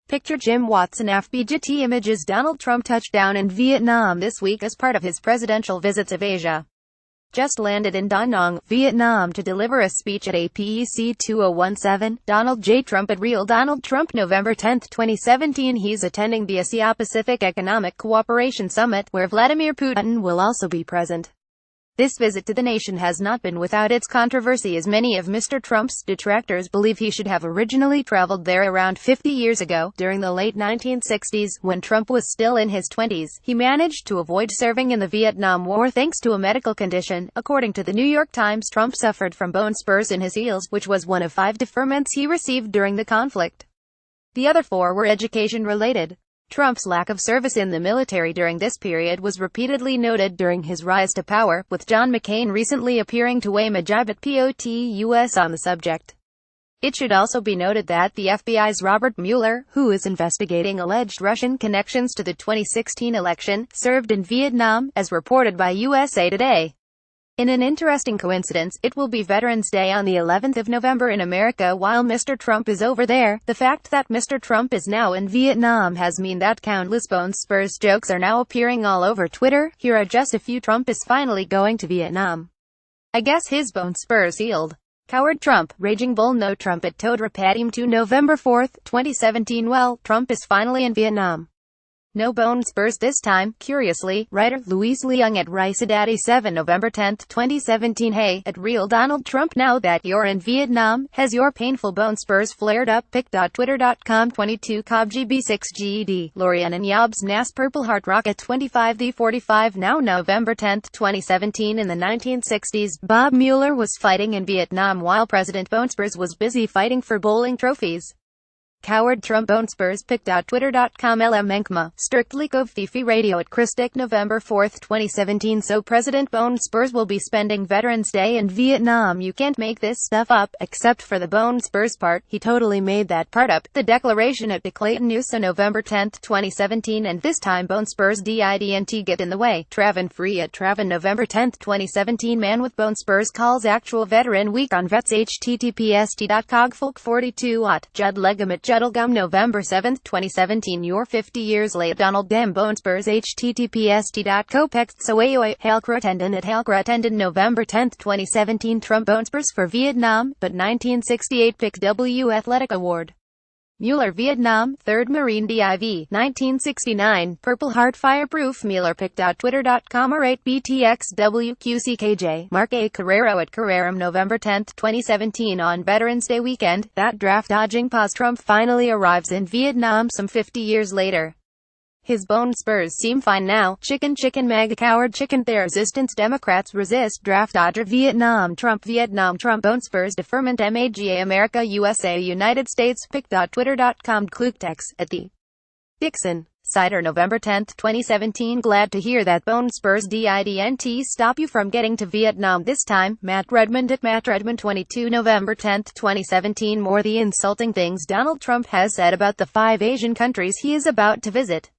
Picture Jim Watson FBGT images Donald Trump touchdown in Vietnam this week as part of his presidential visits of Asia. Just landed in Da Nang, Vietnam to deliver a speech at APEC 2017. Donald J. Trump at Real Donald Trump November 10, 2017. He's attending the Asia-Pacific Economic Cooperation Summit, where Vladimir Putin will also be present. This visit to the nation has not been without its controversy, as many of Mr. Trump's detractors believe he should have originally traveled there around 50 years ago, during the late 1960s, when Trump was still in his 20s. He managed to avoid serving in the Vietnam War thanks to a medical condition. According to the New York Times, Trump suffered from bone spurs in his heels, which was one of 5 deferments he received during the conflict. The other 4 were education-related. Trump's lack of service in the military during this period was repeatedly noted during his rise to power, with John McCain recently appearing to aim a jab at POTUS on the subject. It should also be noted that the FBI's Robert Mueller, who is investigating alleged Russian connections to the 2016 election, served in Vietnam, as reported by USA Today. In an interesting coincidence, it will be Veterans Day on the 11th of November in America while Mr. Trump is over there. The fact that Mr. Trump is now in Vietnam has meant that countless Bone Spurs jokes are now appearing all over Twitter. Here are just a few. Trump is finally going to Vietnam. I guess his bone spurs healed. Coward Trump, Raging Bull. No trumpet toad. Rapadim to November 4, 2017. Well, Trump is finally in Vietnam. No bone spurs this time. Curiously, writer Louise Leung at Rice-Daddy7 November 10, 2017. Hey, at Real Donald Trump, now that you're in Vietnam, has your painful bone spurs flared up? Pic.twitter.com 22 Cobb GB6 GED. Lorian and Yobs Nas Purple Heart Rocket 25 The 45. Now November 10, 2017. In the 1960s, Bob Mueller was fighting in Vietnam while President Bone Spurs was busy fighting for bowling trophies. Coward Trump Bone Spurs. Pic.twitter.com LM Enkma. Strictly Cove Fifi Radio at Christic November 4, 2017. So President Bone Spurs will be spending Veterans Day in Vietnam. You can't make this stuff up, except for the Bone Spurs part. He totally made that part up. The declaration at the Clayton News on November 10, 2017. And this time Bone Spurs didn't get in the way. Travin Free at Travin November 10, 2017. Man with Bone Spurs calls actual Veteran Week on Vets. https://cogfolk42 at Judd Legum Juddlegum November 7, 2017. You're 50 years late. Donald Dem Bone Spurs. https://copextsoaoi Halcrotendon at Halcrotendon November 10, 2017. Trump Bone Spurs for Vietnam, but 1968 Pick W Athletic Award. Mueller Vietnam, 3rd Marine Div. 1969. Purple Heart Fireproof Mueller. Pic.twitter.com or 8BTXWQCKJ. Mark A. Carrero at Carreram November 10, 2017. On Veterans Day weekend, that draft-dodging pause Trump finally arrives in Vietnam some 50 years later. His bone spurs seem fine now. Chicken MAGA coward chicken. The resistance Democrats resist draft dodger. Vietnam Trump bone spurs deferment. MAGA America USA United States. Pic.twitter.com Klutex at the Dixon Cider November 10, 2017. Glad to hear that bone spurs didn't stop you from getting to Vietnam this time. Matt Redmond at Matt Redmond 22 November 10, 2017. More the insulting things Donald Trump has said about the 5 Asian countries he is about to visit.